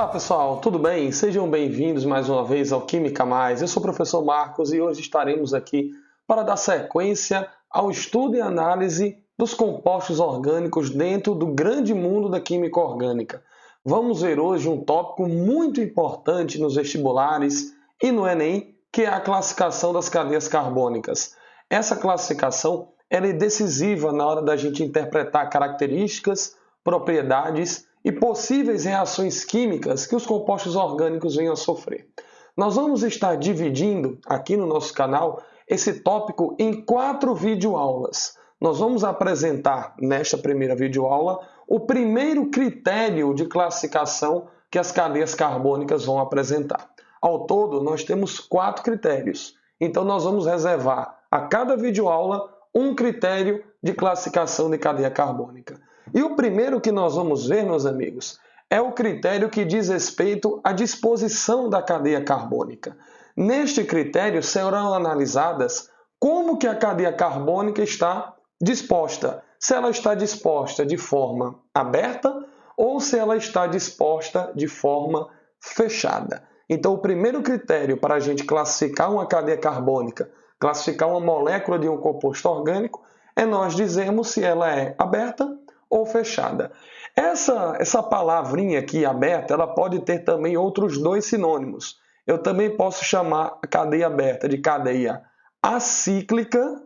Olá pessoal, tudo bem? Sejam bem-vindos mais uma vez ao Química Mais. Eu sou o professor Marcos e hoje estaremos aqui para dar sequência ao estudo e análise dos compostos orgânicos dentro do grande mundo da química orgânica. Vamos ver hoje um tópico muito importante nos vestibulares e no Enem, que é a classificação das cadeias carbônicas. Essa classificação ela é decisiva na hora da gente interpretar características, propriedades e possíveis reações químicas que os compostos orgânicos venham a sofrer. Nós vamos estar dividindo aqui no nosso canal esse tópico em 4 videoaulas. Nós vamos apresentar nesta primeira videoaula o primeiro critério de classificação que as cadeias carbônicas vão apresentar. Ao todo, nós temos 4 critérios. Então, nós vamos reservar a cada videoaula um critério de classificação de cadeia carbônica. E o primeiro que nós vamos ver, meus amigos, é o critério que diz respeito à disposição da cadeia carbônica. Neste critério serão analisadas como que a cadeia carbônica está disposta. Se ela está disposta de forma aberta ou se ela está disposta de forma fechada. Então, o primeiro critério para a gente classificar uma cadeia carbônica, classificar uma molécula de um composto orgânico, é nós dizermos se ela é aberta ou fechada. Essa palavrinha aqui, aberta, ela pode ter também outros 2 sinônimos. Eu também posso chamar a cadeia aberta de cadeia acíclica,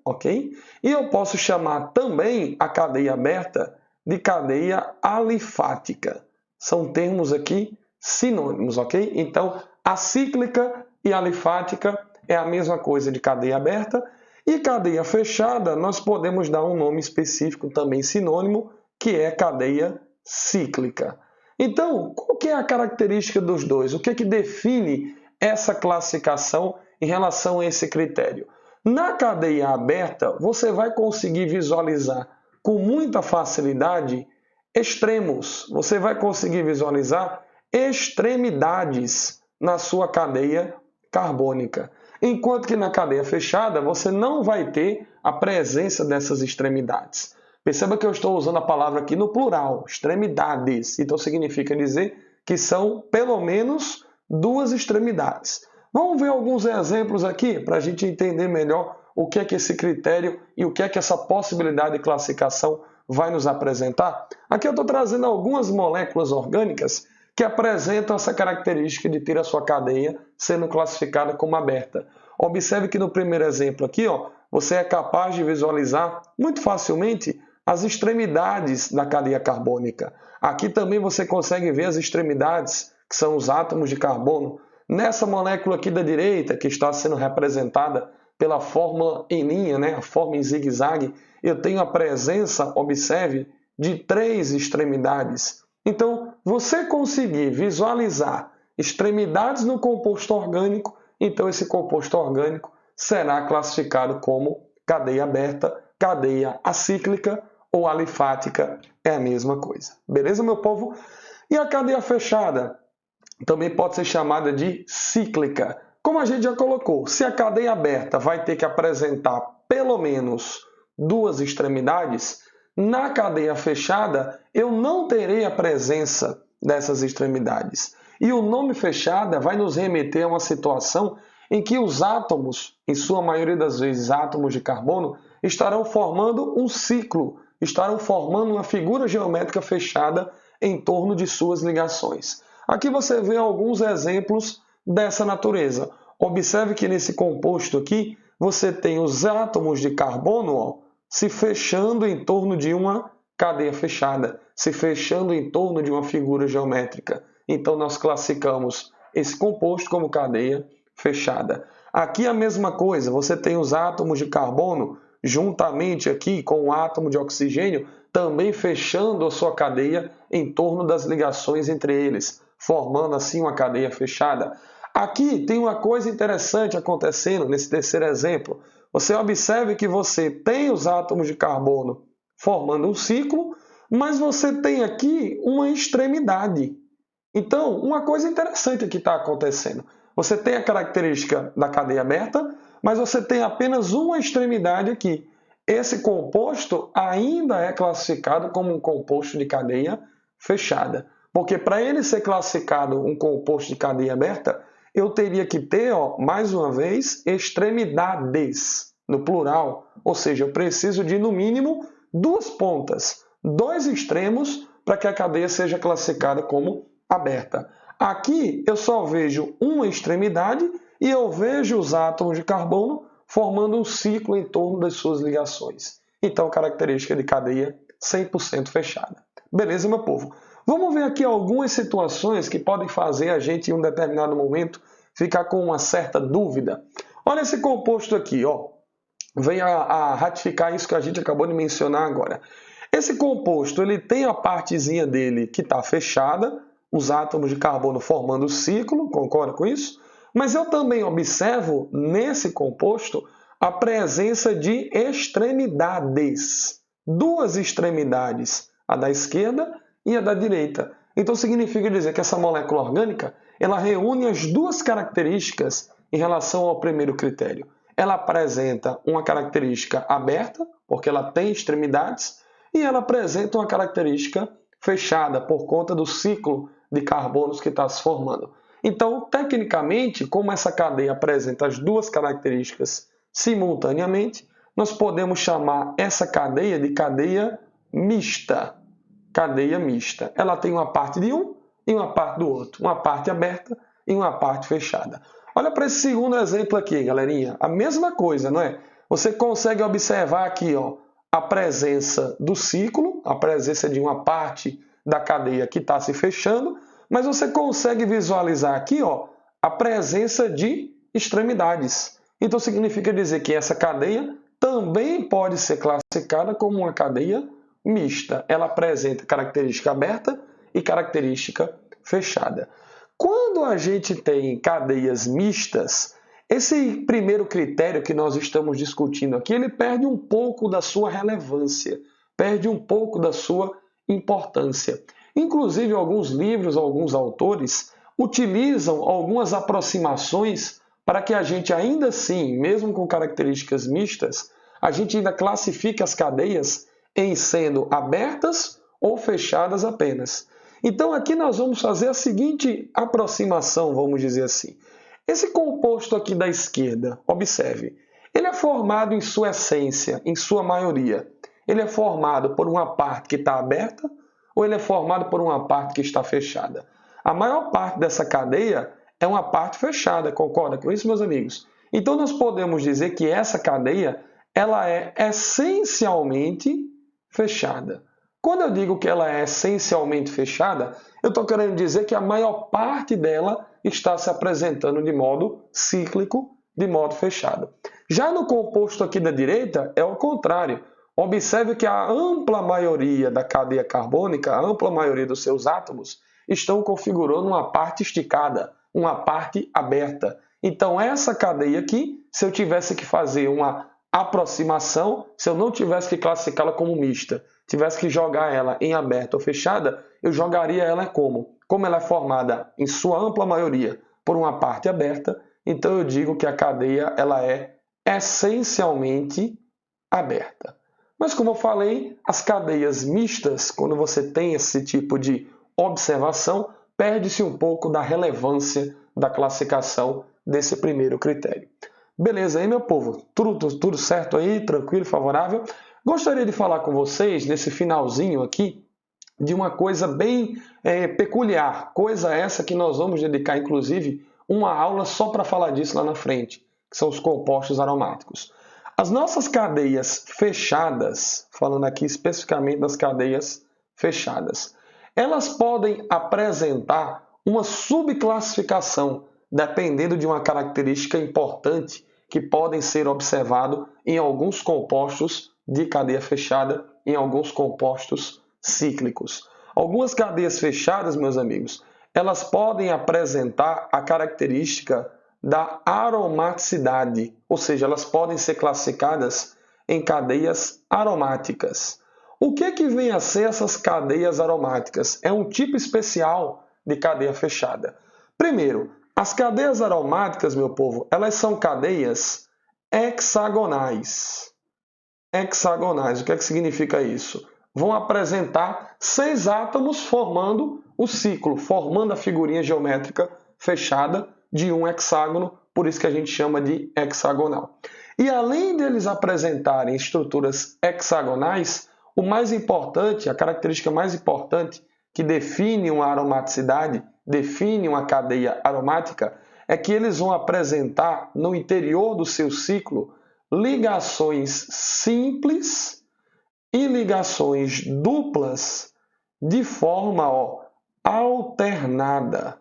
ok? E eu posso chamar também a cadeia aberta de cadeia alifática. São termos aqui sinônimos, ok? Então, acíclica e alifática é a mesma coisa de cadeia aberta. E cadeia fechada, nós podemos dar um nome específico também sinônimo, que é cadeia cíclica. Então, qual que é a característica dos dois? O que é que define essa classificação em relação a esse critério? Na cadeia aberta, você vai conseguir visualizar com muita facilidade extremos. Você vai conseguir visualizar extremidades na sua cadeia carbônica. Enquanto que na cadeia fechada você não vai ter a presença dessas extremidades. Perceba que eu estou usando a palavra aqui no plural, extremidades. Então significa dizer que são pelo menos 2 extremidades. Vamos ver alguns exemplos aqui para a gente entender melhor o que é que esse critério e o que é que essa possibilidade de classificação vai nos apresentar. Aqui eu estou trazendo algumas moléculas orgânicas que apresentam essa característica de ter a sua cadeia sendo classificada como aberta. Observe que no primeiro exemplo aqui, você é capaz de visualizar muito facilmente as extremidades da cadeia carbônica. Aqui também você consegue ver as extremidades, que são os átomos de carbono. Nessa molécula aqui da direita, que está sendo representada pela fórmula em linha, a forma em zigue-zague, eu tenho a presença, observe, de 3 extremidades. Então, você conseguir visualizar extremidades no composto orgânico, então esse composto orgânico será classificado como cadeia aberta, cadeia acíclica ou alifática, é a mesma coisa. Beleza, meu povo? E a cadeia fechada também pode ser chamada de cíclica. Como a gente já colocou, se a cadeia aberta vai ter que apresentar pelo menos 2 extremidades, na cadeia fechada, eu não terei a presença dessas extremidades. E o nome fechada vai nos remeter a uma situação em que os átomos, em sua maioria das vezes átomos de carbono, estarão formando um ciclo, estarão formando uma figura geométrica fechada em torno de suas ligações. Aqui você vê alguns exemplos dessa natureza. Observe que nesse composto aqui, você tem os átomos de carbono, se fechando em torno de uma cadeia fechada, se fechando em torno de uma figura geométrica. Então, nós classificamos esse composto como cadeia fechada. Aqui a mesma coisa, você tem os átomos de carbono juntamente aqui com o átomo de oxigênio, também fechando a sua cadeia em torno das ligações entre eles, formando assim uma cadeia fechada. Aqui tem uma coisa interessante acontecendo nesse terceiro exemplo. Você observe que você tem os átomos de carbono formando um ciclo, mas você tem aqui uma extremidade. Então, uma coisa interessante que está acontecendo. Você tem a característica da cadeia aberta, mas você tem apenas uma extremidade aqui. Esse composto ainda é classificado como um composto de cadeia fechada. Porque para ele ser classificado um composto de cadeia aberta, eu teria que ter, mais uma vez, extremidades, no plural. Ou seja, eu preciso de, no mínimo, duas pontas, dois extremos, para que a cadeia seja classificada como aberta. Aqui eu só vejo uma extremidade e eu vejo os átomos de carbono formando um ciclo em torno das suas ligações. Então, característica de cadeia 100% fechada. Beleza, meu povo? Vamos ver aqui algumas situações que podem fazer a gente, em um determinado momento, ficar com uma certa dúvida. Olha esse composto aqui, vem a ratificar isso que a gente acabou de mencionar agora. Esse composto ele tem a partezinha dele que está fechada, os átomos de carbono formando o ciclo, concorda com isso? Mas eu também observo nesse composto a presença de extremidades. Duas extremidades, a da esquerda e a da direita. Então significa dizer que essa molécula orgânica ela reúne as duas características em relação ao primeiro critério. Ela apresenta uma característica aberta, porque ela tem extremidades, e ela apresenta uma característica fechada, por conta do ciclo de carbonos que está se formando. Então, tecnicamente, como essa cadeia apresenta as duas características simultaneamente, nós podemos chamar essa cadeia de cadeia mista. Cadeia mista. Ela tem uma parte de um e uma parte do outro. Uma parte aberta e uma parte fechada. Olha para esse segundo exemplo aqui, galerinha. A mesma coisa, não é? Você consegue observar aqui, a presença do ciclo, a presença de uma parte da cadeia que está se fechando, mas você consegue visualizar aqui, a presença de extremidades. Então significa dizer que essa cadeia também pode ser classificada como uma cadeia mista. Ela apresenta característica aberta e característica fechada. Quando a gente tem cadeias mistas, esse primeiro critério que nós estamos discutindo aqui, ele perde um pouco da sua relevância, perde um pouco da sua importância. Inclusive, alguns livros, alguns autores utilizam algumas aproximações para que a gente ainda assim, mesmo com características mistas, a gente ainda classifique as cadeias em sendo abertas ou fechadas apenas. Então aqui nós vamos fazer a seguinte aproximação, vamos dizer assim. Esse composto aqui da esquerda, observe, ele é formado em sua essência, em sua maioria. Ele é formado por uma parte que está aberta ou ele é formado por uma parte que está fechada? A maior parte dessa cadeia é uma parte fechada, concorda com isso, meus amigos? Então nós podemos dizer que essa cadeia ela é essencialmente fechada. Quando eu digo que ela é essencialmente fechada, eu estou querendo dizer que a maior parte dela está se apresentando de modo cíclico, de modo fechado. Já no composto aqui da direita, é o contrário. Observe que a ampla maioria da cadeia carbônica, a ampla maioria dos seus átomos, estão configurando uma parte esticada, uma parte aberta. Então, essa cadeia aqui, se eu tivesse que fazer uma aproximação, se eu não tivesse que classificá-la como mista, tivesse que jogar ela em aberta ou fechada, eu jogaria ela como? Como ela é formada, em sua ampla maioria, por uma parte aberta, então eu digo que a cadeia ela é essencialmente aberta. Mas como eu falei, as cadeias mistas, quando você tem esse tipo de observação, perde-se um pouco da relevância da classificação desse primeiro critério. Beleza aí, meu povo? Tudo certo aí? Tranquilo, favorável? Gostaria de falar com vocês, nesse finalzinho aqui, de uma coisa bem peculiar. Coisa essa que nós vamos dedicar, inclusive, uma aula só para falar disso lá na frente, que são os compostos aromáticos. As nossas cadeias fechadas, falando aqui especificamente das cadeias fechadas, elas podem apresentar uma subclassificação, dependendo de uma característica importante que podem ser observados em alguns compostos de cadeia fechada, em alguns compostos cíclicos. Algumas cadeias fechadas, meus amigos, elas podem apresentar a característica da aromaticidade, ou seja, elas podem ser classificadas em cadeias aromáticas. O que vem a ser essas cadeias aromáticas? É um tipo especial de cadeia fechada. Primeiro, as cadeias aromáticas, meu povo, elas são cadeias hexagonais. Hexagonais, o que significa isso? vão apresentar 6 átomos formando o ciclo, formando a figurinha geométrica fechada de um hexágono, por isso que a gente chama de hexagonal. E além deles apresentarem estruturas hexagonais, o mais importante, a característica mais importante que define uma aromaticidade, define uma cadeia aromática, é que eles vão apresentar no interior do seu ciclo ligações simples e ligações duplas de forma alternada.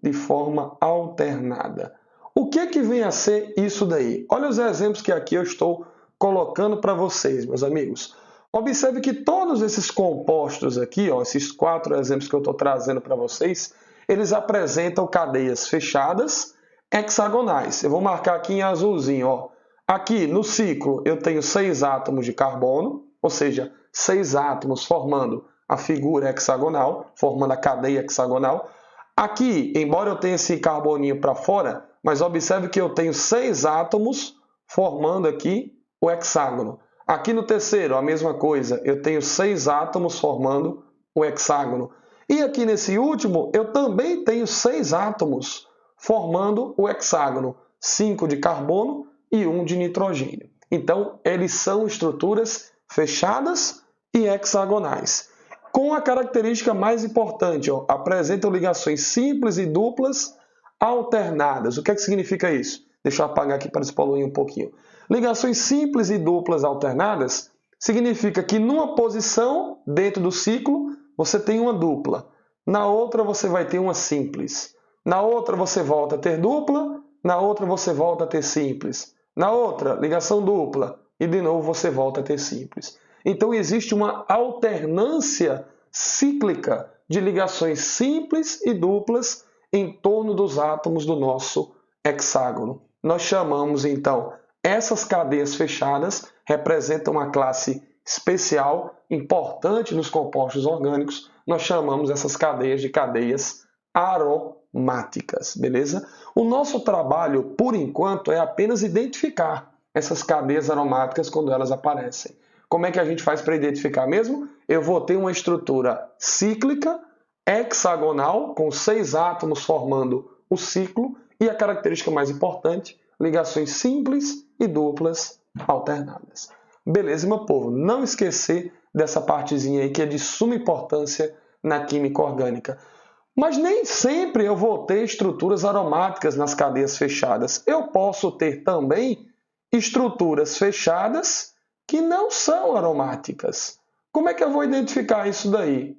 De forma alternada. O que vem a ser isso daí? Olha os exemplos que aqui eu estou colocando para vocês, meus amigos. Observe que todos esses compostos aqui, esses 4 exemplos que eu estou trazendo para vocês, eles apresentam cadeias fechadas hexagonais. Eu vou marcar aqui em azulzinho. Aqui no ciclo eu tenho 6 átomos de carbono, ou seja, 6 átomos formando a figura hexagonal, formando a cadeia hexagonal. Aqui, embora eu tenha esse carboninho para fora, mas observe que eu tenho 6 átomos formando aqui o hexágono. Aqui no terceiro, a mesma coisa, eu tenho 6 átomos formando o hexágono. E aqui nesse último, eu também tenho 6 átomos formando o hexágono, 5 de carbono e 1 de nitrogênio. Então, eles são estruturas fechadas e hexagonais. Com a característica mais importante, apresentam ligações simples e duplas alternadas. O que significa isso? Deixa eu apagar aqui para despoluir um pouquinho. Ligações simples e duplas alternadas significa que numa posição dentro do ciclo você tem uma dupla, na outra você vai ter uma simples, na outra você volta a ter dupla, na outra você volta a ter simples, na outra ligação dupla e de novo você volta a ter simples. Então existe uma alternância cíclica de ligações simples e duplas em torno dos átomos do nosso hexágono. Nós chamamos então essas cadeias fechadas, representam uma classe especial, importante nos compostos orgânicos. Nós chamamos essas cadeias de cadeias aromáticas, beleza? O nosso trabalho, por enquanto, é apenas identificar essas cadeias aromáticas quando elas aparecem. Como é que a gente faz para identificar mesmo? Eu vou ter uma estrutura cíclica, hexagonal, com 6 átomos formando o ciclo, e a característica mais importante, ligações simples e duplas alternadas. Beleza, meu povo? Não esquecer dessa partezinha aí que é de suma importância na química orgânica. Mas nem sempre eu vou ter estruturas aromáticas nas cadeias fechadas. Eu posso ter também estruturas fechadas que não são aromáticas. Como é que eu vou identificar isso daí?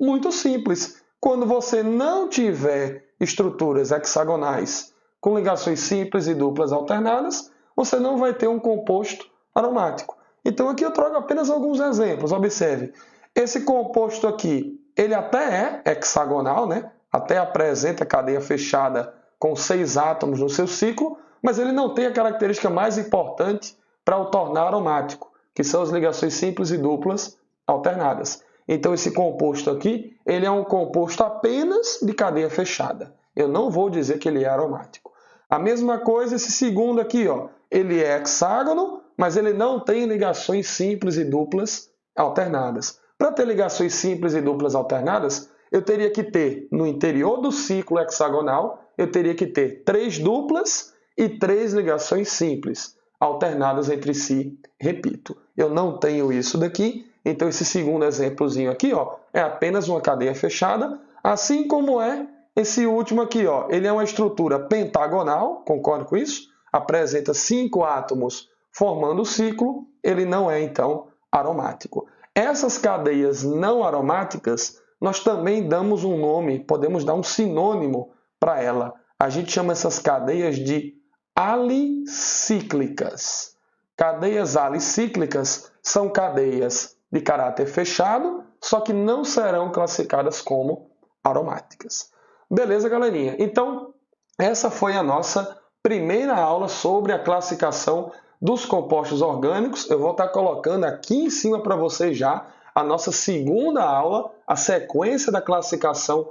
Muito simples. Quando você não tiver estruturas hexagonais com ligações simples e duplas alternadas, você não vai ter um composto aromático. Então aqui eu trago apenas alguns exemplos. Observe, esse composto aqui, ele até é hexagonal, né? Até apresenta cadeia fechada com 6 átomos no seu ciclo, mas ele não tem a característica mais importante para o tornar aromático, que são as ligações simples e duplas alternadas. Então esse composto aqui, ele é um composto apenas de cadeia fechada. Eu não vou dizer que ele é aromático. A mesma coisa esse segundo aqui, ele é hexágono, mas ele não tem ligações simples e duplas alternadas. Para ter ligações simples e duplas alternadas, eu teria que ter, no interior do ciclo hexagonal, eu teria que ter 3 duplas e 3 ligações simples, alternadas entre si, repito. Eu não tenho isso daqui, então esse segundo exemplozinho aqui, é apenas uma cadeia fechada, assim como é esse último aqui, ele é uma estrutura pentagonal, concorda com isso? Apresenta 5 átomos formando o ciclo, ele não é, então, aromático. Essas cadeias não aromáticas, nós também damos um nome, podemos dar um sinônimo para ela. A gente chama essas cadeias de alicíclicas. Cadeias alicíclicas são cadeias de caráter fechado, só que não serão classificadas como aromáticas. Beleza, galerinha? Então, essa foi a nossa primeira aula sobre a classificação dos compostos orgânicos. Eu vou estar colocando aqui em cima para vocês já a nossa segunda aula, a sequência da classificação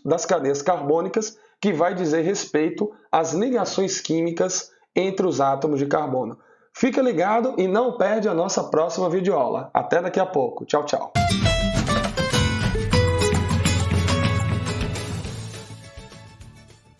das cadeias carbônicas, que vai dizer respeito às ligações químicas entre os átomos de carbono. Fica ligado e não perde a nossa próxima videoaula. Até daqui a pouco. Tchau, tchau.